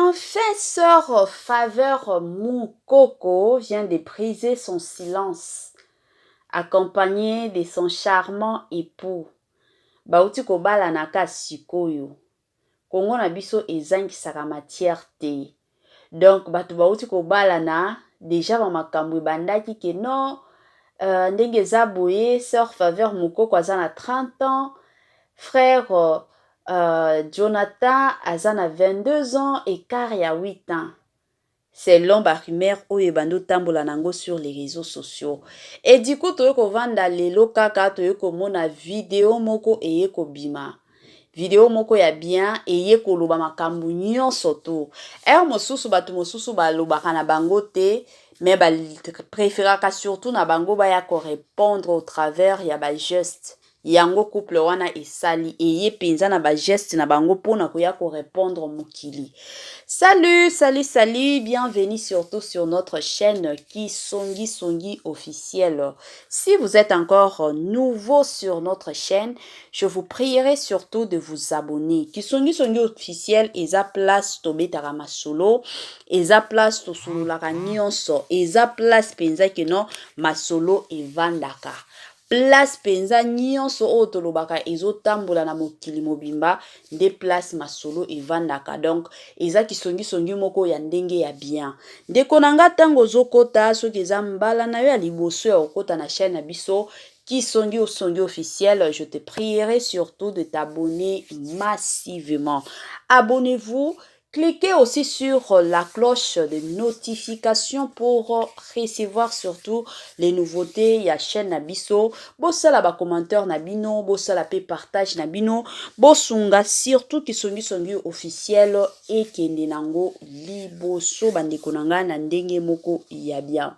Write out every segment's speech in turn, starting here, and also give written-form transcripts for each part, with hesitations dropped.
Enfin, sœur Faveur Moukoko vient de briser son silence, accompagnée de son charmant époux. Bauti kobala naka sikoyo. Kongo na biso ezangisaka matière te. Donc, batu bauti kobala na déjà ba makambo ebandaki ke non, ndenge eza boye, sœur Faveur Moukoko aza na 30 ans, frère Jonathan aza na 22 ans, écart ya 8 ans. C'est long ba rumeur oyo bando tambola nango sur les réseaux sociaux. Et du coup, toyo kovanda lelo kaka toyo komona vidéo moko eye kobima. Vidéo moko ya bien eye koloba makambo nyonso to. Mosusu batu mosusu balobaka na bango te, mais ba préféraka surtout na bango baya ko répondre au travers ya ba geste. Yango couple wana esali eye penza na ba geste na bango pona koya ko répondre mokili. Salut, bienvenue surtout sur notre chaîne Kisongi officielle. Si vous êtes encore nouveau sur notre chaîne, je vous prierai surtout de vous abonner. Kisongi officielle, eza place tobetaka masolo, eza place tosululaka nyonso, eza place penza keno masolo evandaka. Place penza nyonso oyo tolobaka ezotambola na mokili mobimba nde place masolo evandaka. Donc eza kisongi moko ya ndenge ya bien. Ndeko nanga tango ozokota soki eza mbala na yo ya liboso ya okota na chaîne na biso Kisongi officiel, je te prierai surtout de t'abonner massivement. Abonnez-vous. Cliquez aussi sur la cloche de notification pour recevoir surtout les nouveautés. Il y a chaîne Nabiso. Bossa la ba commentaire Nabino. Bossa la pe partage Nabino. Bossunga surtout Kisongi officiel et Kendenango liboso bandeko nanga na ndenge moko ya bien.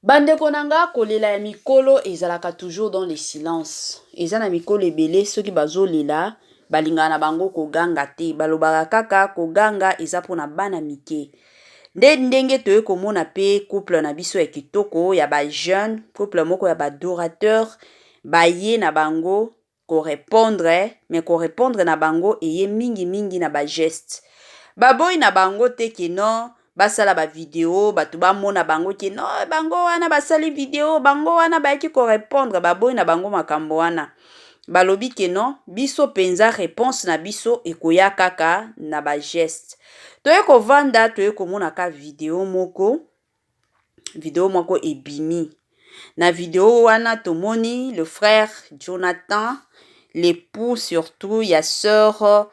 Bandeko nanga kolela ya mikolo ezalaka toujours dans le silence. Ezana mikolo ebele soki bazo lela. Balinga na bango koganga te, balobaka kaka koganga eza pona bana mike. Ndenge toye komona pe couple na biso ya kitoko ya ba jeune, couple moko ya ba adorateur, baye na bango ko répondre, mais ko répondre na bango eye mingi na ba geste. Baboy na bango te ke non, basala ba vidéo, batu ba mona bango ke non, bango wana basali vidéo, bango wana ba ki ko répondre, baboy na bango makambo wana. Balobi ke non, biso penza réponse na biso ekoya kaka na ba geste. Toye ko vanda, toye ko mona ka vidéo moko ebimi. Na vidéo wana tomoni le frère Jonathan, l'époux surtout ya sœur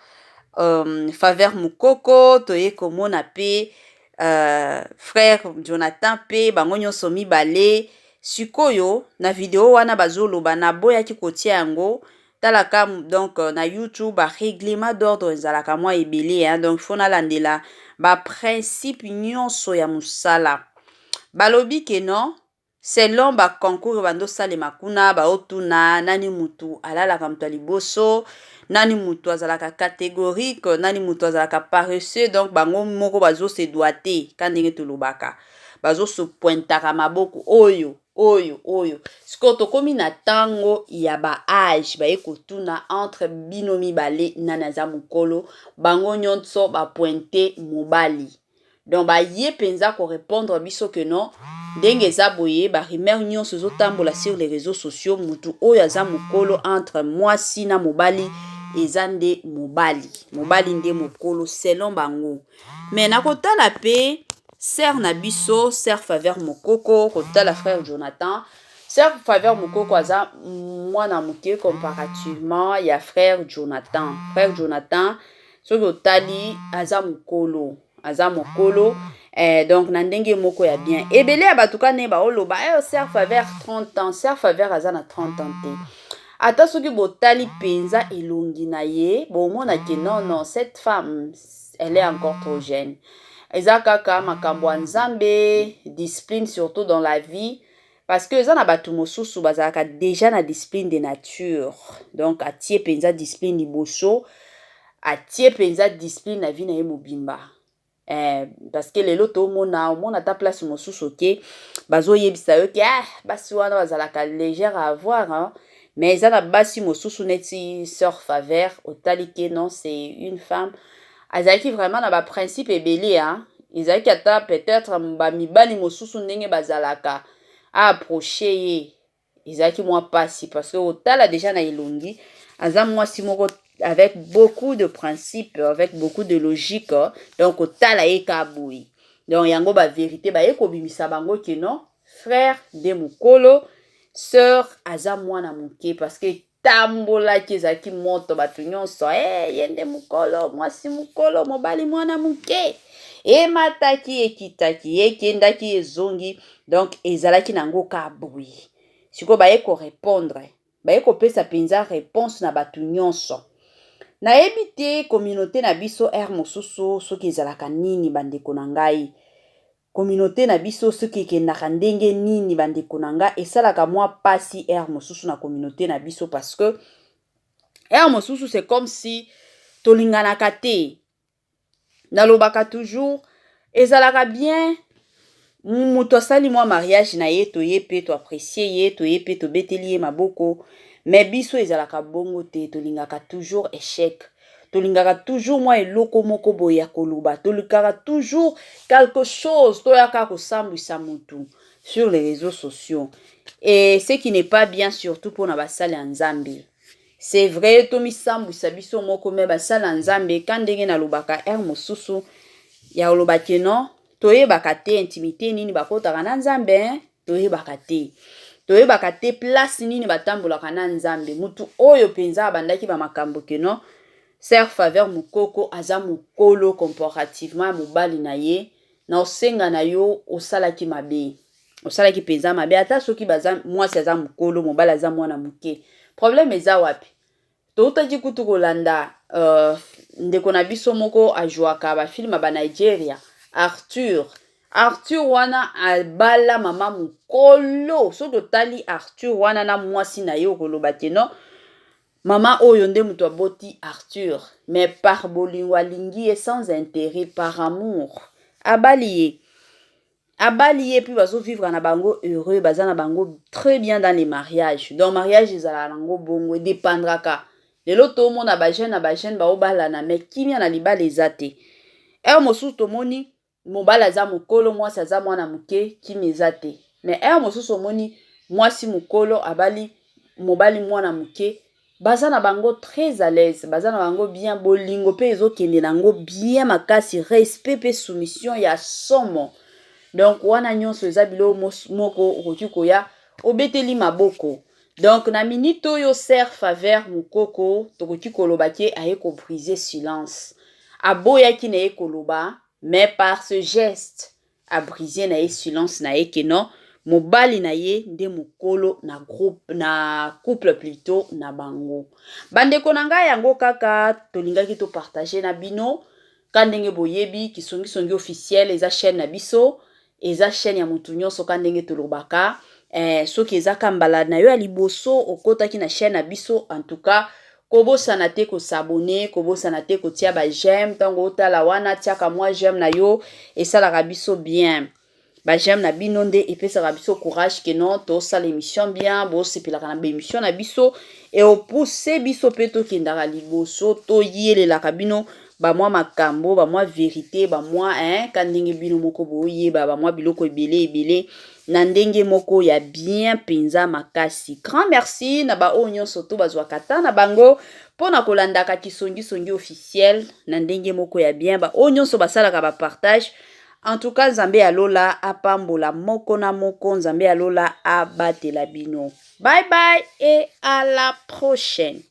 Faveur Moukoko, toye ko mona pe frère Jonathan pe bango nyonso mibale. Sikoyo na video wana bazoloba na boya ki kotia yango talaka donc na YouTube ba règlement d'ordre ezalaka mwa ebele hein, donc fona landela ba principe nyonso ya musala. Balobi ke non selon ba concours bando salema kuna ba otuna nani mutu alalaka mutu liboso, nani mutu azalaka catégorique, nani mutu azalaka paresseux, donc bango moko bazo se doiter kandenge tolobaka. Bazo se pointaka maboko oyo. Siko tokomi na tango ya ba âge ba ekotuna entre binomi bale nanaza mukolo, bango nyonso ba pointer mobali. Donc ba ye penza ko répondre biso que non, ndenge za boye ba rumeur nyonso zo tambola sur les réseaux sociaux, mutu oyo aza mukolo entre mwasi na mobali ezande mobali. Mobali nde mukolo selon bango. Mais na kotala pe sœur Nabiso, sœur Faveur Moukoko, kota la frère Jonathan. Sœur Faveur Moukoko aza mwana muke comparativement ya frère Jonathan. Frère Jonathan, soki otali aza mukolo. Donc na ndenge moko ya bien. Ebele ya batuka ne ba oloba sœur Faveur 30 ans, sœur Faveur aza na 30 ans te. Ata soki botali penza elongi na ye, bomona ke non, cette femme elle est encore trop jeune. Eza kaka makambo nzambe, discipline surtout dans la vie, parce que eza na batu mosusu bazalaka déjà na discipline de nature. Donc atie penza discipline liboso, atie penza discipline na vie na ye mobimba. Parce que lelo to mona ta place mosusu ke bazo yebisa yo ke basi wana bazalaka légère à avoir hein. Mais eza na basi mosusu neti sœur Faveur otali ke non, c'est une femme azalaki vraiment na ba principe ebele hein. Ezalaki ata peut-être ba mibali mosusu ndenge bazalaka approcher ye. Ezalaki mwa pasi parce que otala déjà na elongi aza mwasi moko avec beaucoup de principes, avec beaucoup de logique. Donc otala ye ka boyi. Donc yango ba vérité ba ye ko bimisa bango ke non, frère de mukolo, sœur aza mwana muke parce que tambola ki ezalaki moto bato nyonso yende mukolo mwasi mukolo mobali mwana muke emataki ekitaki ekendaki ezongi. Donc ezalaki nango ka boyi. Siko baye ko répondre baye kopesa mpenza réponse na bato nyonso. Nayebi te communauté na biso ere mosusu soki ezalaka nini bandeko na ngai. Communauté na biso soki ekendaka ndenge nini bandeko na nga esalaka mwa pasi ere mosusu na communauté na biso parce que ere mosusu c'est comme si tolinganaka te. Nalobaka toujours ezalaka bien mutu asali mwa mariage na ye toye pe to apprécier ye toye pe to beteli ye maboko. Mais biso ezalaka bongo te, tolingaka toujours échec. Tolingaka toujours mwa eloko moko boye ya koloba. Tolingaka toujours quelque chose toyaka kosambwisa mutu sur les réseaux sociaux. Et ce qui n'est pas bien surtout pour na basali ya Nzambe. C'est vrai tomisambwisa biso moko me basali ya Nzambe quand ndenge nalobaka ere mosusu ya olobaki non toyebaka te intimité nini bakotaka na Nzambe toyebaka te. Toyebaka te place nini batambolaka na Nzambe. Mutu oyo penza abandaki ba makambo ke non ser faveur mukoko aza mukolo comparativement mobali na ye na osenga na yo osalaki mabe. Osalaki penza mabe ata soki baza mwasi aza mukolo mobali aza mwana muke. Problème eza wapi? Toutaki kutu kolanda ndeko na biso moko ajuaka ba film ba Nigeria Arthur wana abala mama mukolo. So totali Arthur wana na mwasi na yo koloba te non. Mama oyo nde mutu aboti Arthur. Mais par bolingo alingi ye sans intérêt, par amour. Abali ye puis bazo vivre na bango heureux, baza na bango très bien dans les mariages. Donc mariage ezala nango bongo dépendraka. Lelo to mona ba jeune ba obala na mais kimia na libala ezate. Mosusu tomoni mobala aza mukolo mwasi aza mwana muke kimi ezate. Mais mosusu omoni mwasi mukolo abali mobali mwana muke baza na bango très à l'aise, baza na bango bien bolingo pe ezokende nango bien makasi respect pe soumission ya somo. Donc wana nyonso eza bilo moko okoki koya obeteli maboko. Donc na minute oyo ser faveur mukoko tokoki koloba ke aye ko briser silence. Aboyaki na ye koloba mais par ce geste a brisé na ye silence na ye ke non mobali na ye nde mukolo na groupe na couple plutôt na bango. Bandeko na ngai yango kaka tolingaki to partager na bino kandenge boyebi kisongi officiel eza chaîne na biso eza chaîne ya mutu nyonso kandenge tolobaka soki eza kambala na yo ya liboso okotaki na chaîne na biso en tout cas kobosana te ko s'abonner kobosana te ko tia ba j'aime tango otala wana tiaka moi j'aime na yo esalaka biso bien. Ba j'aime na bino nde epesaka biso courage ke non tosala émission bien bosepelaka na émission na biso et opousse biso pe tokendaka liboso toyelelaka bino ba mwa makambo ba mwa vérité ba mwa kandenge bino moko boyeba ba mwa biloko ebele na ndenge moko ya bien penza makasi. Grand merci na ba onyo soto bazwaka ta na bango pona kolandaka kisongi officiel na ndenge moko ya bien ba onyo so basalaka ba partage. En tout cas Nzambe alola apambola moko na moko, Nzambe alola abatela bino. Bye bye et à la prochaine.